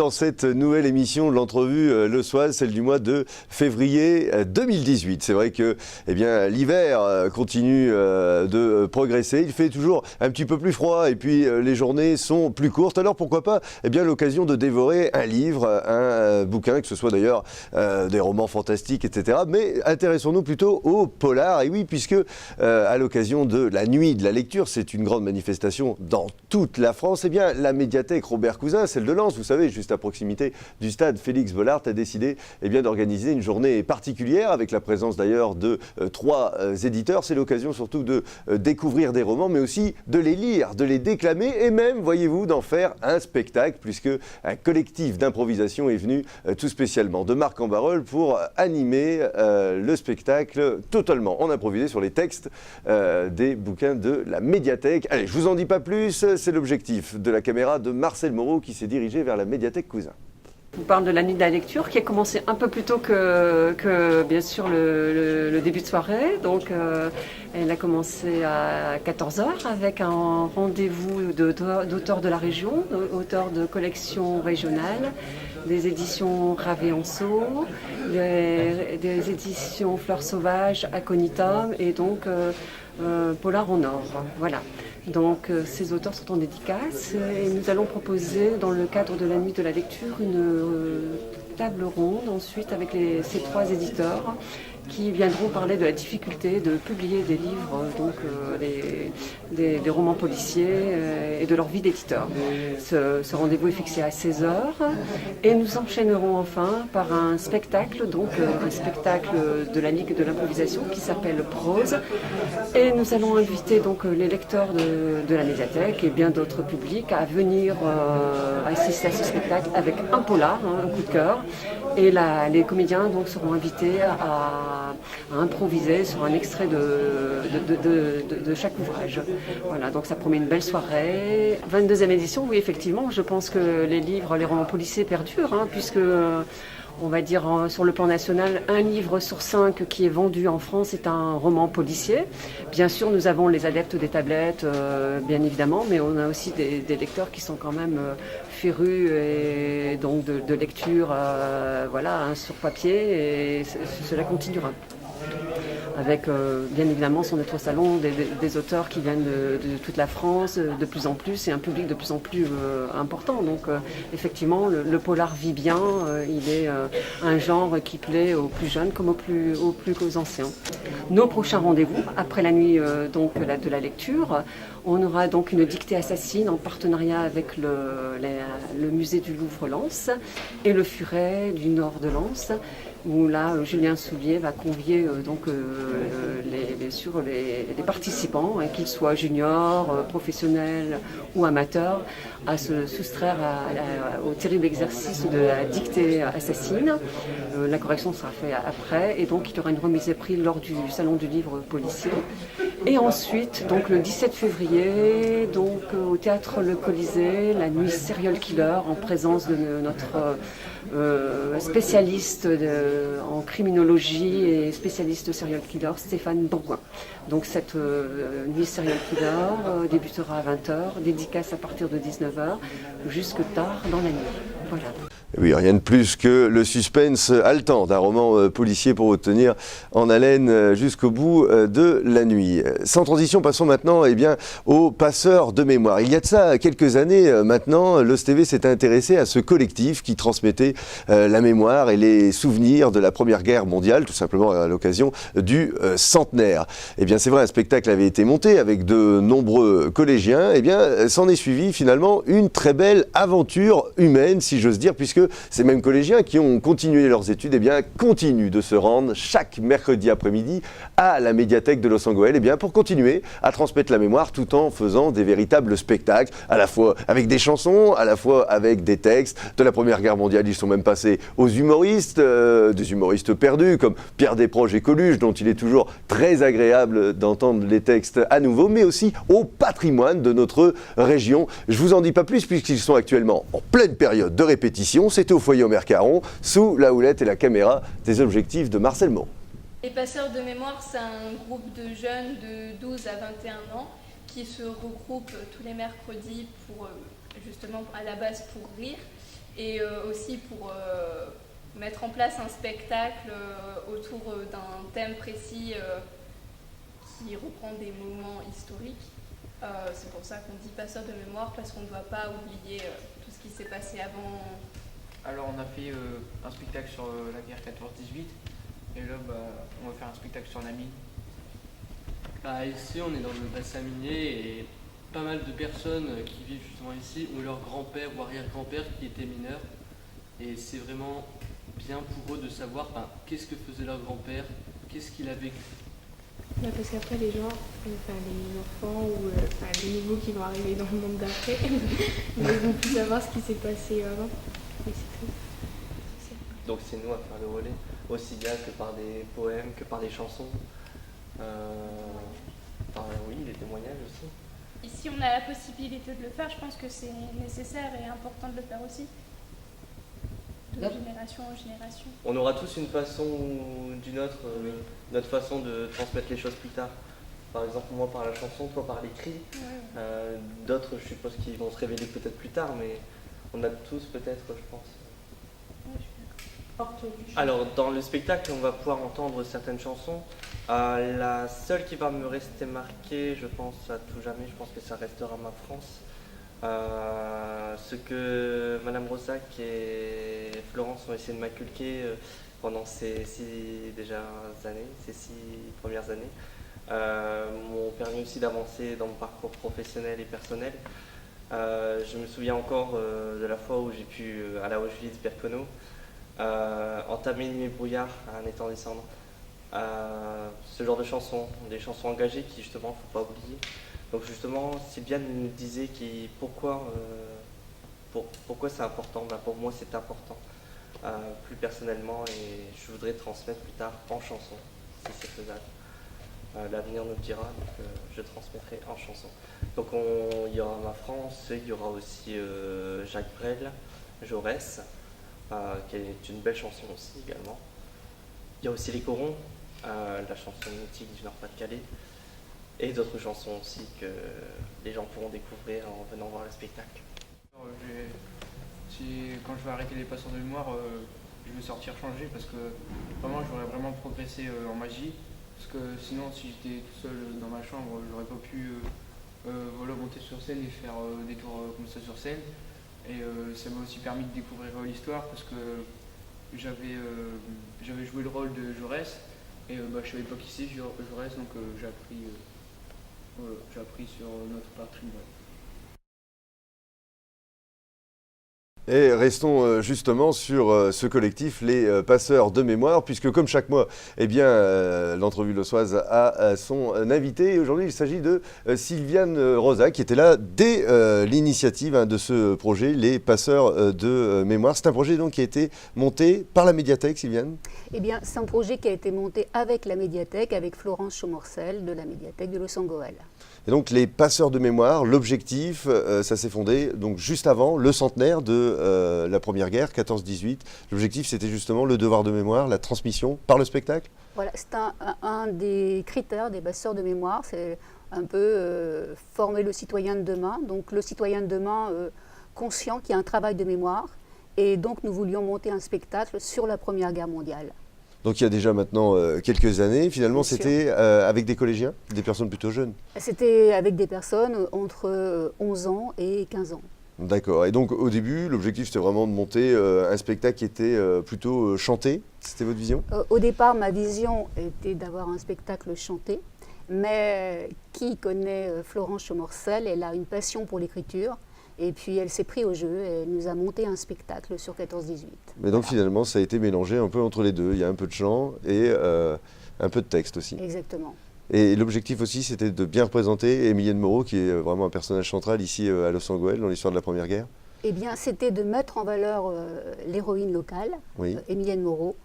dans cette nouvelle émission de l'entrevue Le Soir, celle du mois de février 2018. C'est vrai que l'hiver continue de progresser. Il fait toujours un petit peu plus froid et puis les journées sont plus courtes. Alors pourquoi pas l'occasion de dévorer un livre, un bouquin, que ce soit d'ailleurs des romans fantastiques, etc. Mais intéressons-nous plutôt au polar. Et oui, puisque à l'occasion de la nuit de la lecture, c'est une grande manifestation dans toute la France, la médiathèque Robert Cousin, celle de Lens, vous savez, juste à proximité du stade Félix Bollaert, a décidé d'organiser une journée particulière avec la présence d'ailleurs de 3 éditeurs. C'est l'occasion surtout de découvrir des romans, mais aussi de les lire, de les déclamer et même, voyez-vous, d'en faire un spectacle, puisque un collectif d'improvisation est venu tout spécialement de Marc-en-Barœul pour animer le spectacle totalement en improvisé sur les textes des bouquins de la médiathèque. Allez, je vous en dis pas plus, c'est l'objectif de la caméra de Marcel Moreau qui s'est dirigé vers la médiathèque Cousin. Je vous parle de la nuit de la lecture qui a commencé un peu plus tôt que bien sûr le début de soirée. Donc elle a commencé à 14 h avec un rendez-vous d'auteurs de la région, auteurs de collections régionales, des éditions Ravé-en-Sault, des éditions Fleurs Sauvages, Aconitum et donc Polar en Or. Voilà. Donc ces auteurs sont en dédicace et nous allons proposer dans le cadre de la nuit de la lecture une table ronde ensuite avec ces 3 éditeurs qui viendront parler de la difficulté de publier des livres, donc des romans policiers et de leur vie d'éditeur. Ce rendez-vous est fixé à 16 h et nous enchaînerons enfin par un spectacle, donc un spectacle de la Ligue de l'improvisation qui s'appelle Prose. Et nous allons inviter donc les lecteurs de la médiathèque et bien d'autres publics à venir assister à ce spectacle avec un polar, un coup de cœur. Et les comédiens donc seront invités à improviser sur un extrait de chaque ouvrage. Voilà, donc ça promet une belle soirée. 22e édition, oui effectivement, je pense que les romans policiers perdurent, puisque on va dire sur le plan national, 1 livre sur 5 qui est vendu en France est un roman policier. Bien sûr, nous avons les adeptes des tablettes, bien évidemment, mais on a aussi des lecteurs qui sont quand même férus et donc de lecture sur papier, et cela continuera. Avec bien évidemment son autre salon, des auteurs qui viennent de toute la France de plus en plus et un public de plus en plus important. Donc effectivement le polar vit bien, il est un genre qui plaît aux plus jeunes comme aux plus anciens. Nos prochains rendez-vous, après la nuit de la lecture, on aura donc une dictée assassine en partenariat avec le musée du Louvre-Lens et le Furet du nord de Lens, où là Julien Soulier va convier les participants, qu'ils soient juniors, professionnels ou amateurs, à se soustraire au terrible exercice de la dictée assassine. La correction sera faite après et donc il y aura une remise des prix lors du salon du livre policier. Et ensuite, donc le 17 février, donc au théâtre Le Colisée, la nuit Serial Killer en présence de notre spécialiste en criminologie et spécialiste serial killer Stéphane Bourgoin. Donc cette nuit serial killer débutera à 20 h, dédicace à partir de 19 h jusque tard dans la nuit. Voilà. Oui, rien de plus que le suspense haletant d'un roman policier pour vous tenir en haleine jusqu'au bout de la nuit. Sans transition, passons maintenant aux passeurs de mémoire. Il y a de ça quelques années maintenant, l'OSTV s'est intéressé à ce collectif qui transmettait la mémoire et les souvenirs de la Première Guerre mondiale, tout simplement à l'occasion du centenaire. C'est vrai, un spectacle avait été monté avec de nombreux collégiens. S'en est suivi finalement une très belle aventure humaine, si j'ose dire, puisque ces mêmes collégiens qui ont continué leurs études continuent de se rendre chaque mercredi après-midi à la médiathèque de Los-Angeles pour continuer à transmettre la mémoire tout en faisant des véritables spectacles, à la fois avec des chansons, à la fois avec des textes de la Première Guerre mondiale. Ils sont même passés aux humoristes, des humoristes perdus comme Pierre Desproges et Coluche, dont il est toujours très agréable d'entendre les textes à nouveau, mais aussi au patrimoine de notre région. Je vous en dis pas plus puisqu'ils sont actuellement en pleine période de répétition. C'était au foyer Omer Caron, sous la houlette et la caméra des objectifs de Marcel Moreau. Les passeurs de mémoire, c'est un groupe de jeunes de 12 à 21 ans qui se regroupent tous les mercredis pour, justement, à la base pour rire. et aussi pour mettre en place un spectacle autour d'un thème précis qui reprend des moments historiques. C'est pour ça qu'on dit passeur de mémoire, parce qu'on ne doit pas oublier tout ce qui s'est passé avant. Alors on a fait un spectacle sur la guerre 14-18 et là on va faire un spectacle sur la mine. Ici on est dans le bassin minier et pas mal de personnes qui vivent justement ici ont leur grand-père ou arrière-grand-père qui était mineur et c'est vraiment bien pour eux de savoir qu'est-ce que faisait leur grand-père, qu'est-ce qu'il a vécu. Parce qu'après les gens, les enfants ou les nouveaux qui vont arriver dans le monde d'après, ils vont plus savoir ce qui s'est passé avant. Et c'est tout. Donc c'est nous à faire le relais, aussi bien que par des poèmes, que par des chansons. Oui, les témoignages aussi. Ici on a la possibilité de le faire, je pense que c'est nécessaire et important de le faire aussi. De génération en génération. On aura tous une façon ou d'une autre, notre façon de transmettre les choses plus tard. Par exemple, moi par la chanson, toi par l'écrit. Ouais. D'autres, je suppose, qui vont se révéler peut-être plus tard, mais on a tous peut-être, je pense. Ouais, je suis d'accord. Alors, dans le spectacle, on va pouvoir entendre certaines chansons. La seule qui va me rester marquée, je pense, à tout jamais, je pense que ça restera Ma France. Ce que Madame Rosac et Florence ont essayé de m'inculquer pendant ces 6 premières années, m'ont permis aussi d'avancer dans mon parcours professionnel et personnel. Je me souviens encore de la fois où j'ai pu, à la Auschwitz-Birkenau, entamer Nuit et brouillard en étant descendre. Ce genre de chansons, des chansons engagées qui justement il ne faut pas oublier. Donc justement, Sylviane nous disait pourquoi c'est important. Pour moi c'est important, plus personnellement, et je voudrais transmettre plus tard en chanson, si c'est faisable. L'avenir nous le dira, donc je transmettrai en chanson. Donc il y aura Ma France, il y aura aussi Jacques Brel, Jaurès, qui est une belle chanson aussi également. Il y a aussi Les Corons, la chanson mythique du Nord-Pas-de-Calais, et d'autres chansons aussi que les gens pourront découvrir en venant voir le spectacle. Quand je vais arrêter les passeurs de mémoire, je vais sortir changé parce que vraiment j'aurais vraiment progressé en magie. Parce que sinon, si j'étais tout seul dans ma chambre, j'aurais pas pu monter sur scène et faire des tours comme ça sur scène. Et ça m'a aussi permis de découvrir l'histoire parce que j'avais joué le rôle de Jaurès et je savais pas qui c'est Jaurès, donc j'ai appris sur notre patrie. Et restons justement sur ce collectif, les passeurs de mémoire, puisque comme chaque mois, l'entrevue lossoise a son invité. Et aujourd'hui, il s'agit de Sylviane Rosac, qui était là dès l'initiative de ce projet, les passeurs de mémoire. C'est un projet donc qui a été monté par la médiathèque, Sylviane ? Eh bien, c'est un projet qui a été monté avec la médiathèque, avec Florence Chaumorcel de la médiathèque de Los-Angeles. Et donc les passeurs de mémoire, l'objectif, ça s'est fondé donc juste avant le centenaire de la Première Guerre, 14-18. L'objectif, c'était justement le devoir de mémoire, la transmission par le spectacle. Voilà, c'est un des critères des passeurs de mémoire, c'est un peu former le citoyen de demain. Donc le citoyen de demain conscient qu'il y a un travail de mémoire. Et donc nous voulions monter un spectacle sur la Première Guerre mondiale. Donc il y a déjà maintenant quelques années, finalement c'était avec des collégiens, des personnes plutôt jeunes. C'était avec des personnes entre 11 ans et 15 ans. D'accord, et donc au début l'objectif c'était vraiment de monter un spectacle qui était plutôt chanté, c'était votre vision ? Au départ ma vision était d'avoir un spectacle chanté, mais qui connaît Florence Chaumorcel, elle a une passion pour l'écriture. Et puis elle s'est prise au jeu et elle nous a monté un spectacle sur 14-18. Mais donc finalement ça a été mélangé un peu entre les deux, il y a un peu de chant et un peu de texte aussi. Exactement. Et l'objectif aussi c'était de bien représenter Émilienne Moreau qui est vraiment un personnage central ici à Los Angeles dans l'histoire de la Première Guerre. Eh bien c'était de mettre en valeur l'héroïne locale, oui. Émilienne Moreau,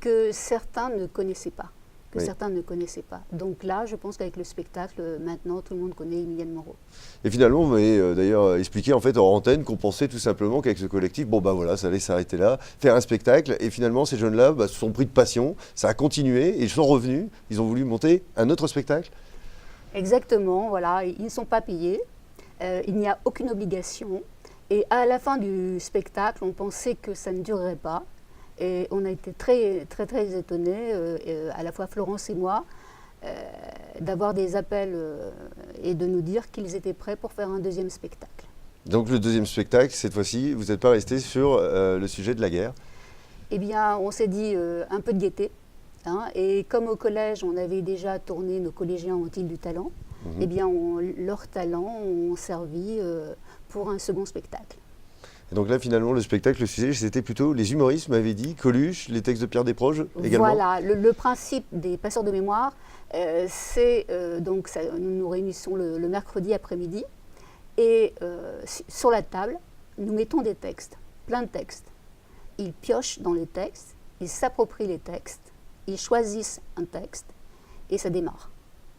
que certains ne connaissaient pas. Oui. Certains ne connaissaient pas. Donc là, je pense qu'avec le spectacle, maintenant, tout le monde connaît Émilienne Moreau. Et finalement, vous m'avez d'ailleurs expliqué en fait en antenne qu'on pensait tout simplement qu'avec ce collectif, ça allait s'arrêter là, faire un spectacle. Et finalement, ces jeunes-là se sont pris de passion, ça a continué, et ils sont revenus, ils ont voulu monter un autre spectacle. Exactement, voilà, ils ne sont pas payés, il n'y a aucune obligation. Et à la fin du spectacle, on pensait que ça ne durerait pas. Et on a été très, très, très étonnés, à la fois Florence et moi, d'avoir des appels et de nous dire qu'ils étaient prêts pour faire un deuxième spectacle. Donc le deuxième spectacle, cette fois-ci, vous n'êtes pas resté sur le sujet de la guerre. Eh bien, on s'est dit un peu de gaieté. Hein, et comme au collège, on avait déjà tourné nos collégiens ont-ils du talent, eh bien, leurs talents ont servi pour un second spectacle. Et donc là, finalement, le spectacle, le sujet, c'était plutôt les humoristes, m'avez dit, Coluche, les textes de Pierre Desproges également. Voilà, le principe des passeurs de mémoire, c'est donc nous nous réunissons le mercredi après-midi et sur la table, nous mettons des textes, plein de textes. Ils piochent dans les textes, ils s'approprient les textes, ils choisissent un texte et ça démarre.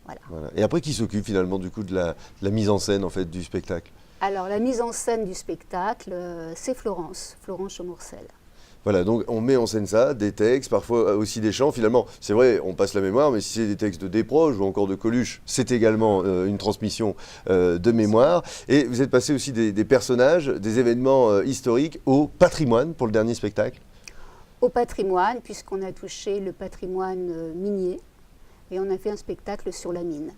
Voilà. Et après, qui s'occupe finalement du coup de la mise en scène en fait du spectacle? Alors la mise en scène du spectacle, c'est Florence Chaumurcel. Voilà, donc on met en scène ça, des textes, parfois aussi des chants. Finalement, c'est vrai, on passe la mémoire, mais si c'est des textes de Desproges ou encore de Coluche, c'est également une transmission de mémoire. Et vous êtes passé aussi des personnages, des événements historiques au patrimoine pour le dernier spectacle. Au patrimoine, puisqu'on a touché le patrimoine minier, et on a fait un spectacle sur la mine.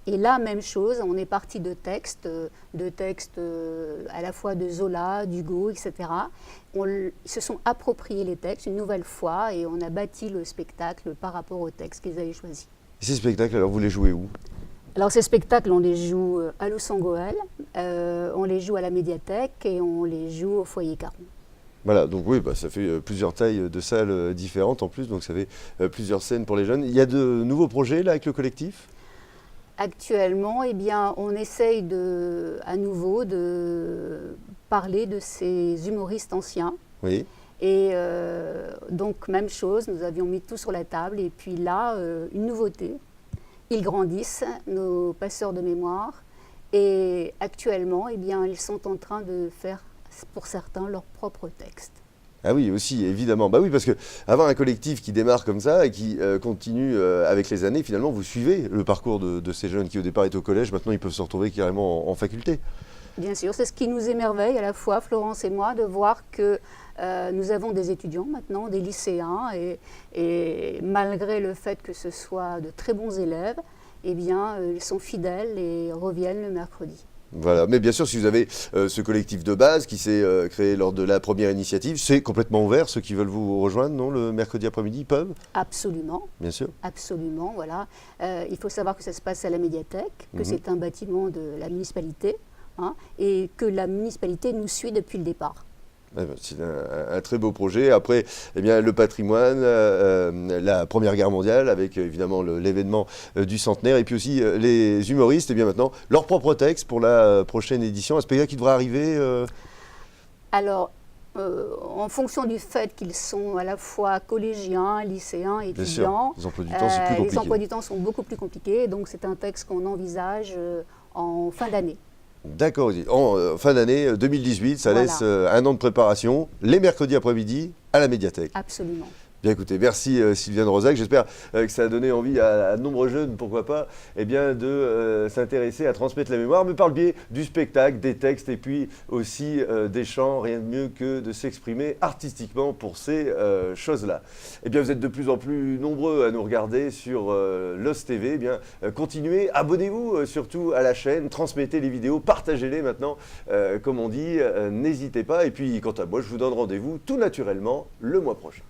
Et là, même chose, on est parti de textes à la fois de Zola, d'Hugo, etc. Ils se sont appropriés les textes une nouvelle fois et on a bâti le spectacle par rapport aux textes qu'ils avaient choisis. Et ces spectacles, alors vous les jouez où? Alors ces spectacles, on les joue à Los-Angeles, on les joue à la médiathèque et on les joue au foyer Caron. Voilà, donc oui, ça fait plusieurs tailles de salles différentes en plus, donc ça fait plusieurs scènes pour les jeunes. Il y a de nouveaux projets là avec le collectif? Actuellement, eh bien, on essaye à nouveau de parler de ces humoristes anciens. Oui. Et donc, même chose, nous avions mis tout sur la table. Et puis là, une nouveauté. Ils grandissent, nos passeurs de mémoire. Et actuellement, eh bien, ils sont en train de faire, pour certains, leurs propres textes. Ah oui, aussi, évidemment. Bah oui, parce que avoir un collectif qui démarre comme ça et qui continue avec les années, finalement, vous suivez le parcours de ces jeunes qui au départ étaient au collège, maintenant ils peuvent se retrouver carrément en faculté. Bien sûr, c'est ce qui nous émerveille à la fois, Florence et moi, de voir que nous avons des étudiants maintenant, des lycéens, et malgré le fait que ce soit de très bons élèves, eh bien, ils sont fidèles et reviennent le mercredi. Voilà, mais bien sûr, si vous avez ce collectif de base qui s'est créé lors de la première initiative, c'est complètement ouvert. Ceux qui veulent vous rejoindre, non, le mercredi après-midi, peuvent? Absolument. Bien sûr. Absolument, voilà. Il faut savoir que ça se passe à la médiathèque, que c'est un bâtiment de la municipalité, hein, et que la municipalité nous suit depuis le départ. C'est un très beau projet. Après, eh bien, le patrimoine, la Première Guerre mondiale, avec évidemment l'événement du centenaire, et puis aussi les humoristes, et bien maintenant, leur propre texte pour la prochaine édition. Un spectacle qui devra arriver Alors, en fonction du fait qu'ils sont à la fois collégiens, lycéens, étudiants, les emplois du temps, c'est plus compliqué. Les emplois du temps sont beaucoup plus compliqués, donc c'est un texte qu'on envisage en fin d'année. D'accord, en fin d'année 2018, ça laisse un an de préparation, les mercredis après-midi à la médiathèque. Absolument. Bien écoutez, merci Sylviane Rosac. J'espère que ça a donné envie à de nombreux jeunes, pourquoi pas, eh bien, de s'intéresser à transmettre la mémoire, mais par le biais du spectacle, des textes et puis aussi des chants. Rien de mieux que de s'exprimer artistiquement pour ces choses-là. Eh bien, vous êtes de plus en plus nombreux à nous regarder sur LOS TV. Eh bien, continuez, abonnez-vous surtout à la chaîne, transmettez les vidéos, partagez-les maintenant, comme on dit, n'hésitez pas. Et puis, quant à moi, je vous donne rendez-vous tout naturellement le mois prochain.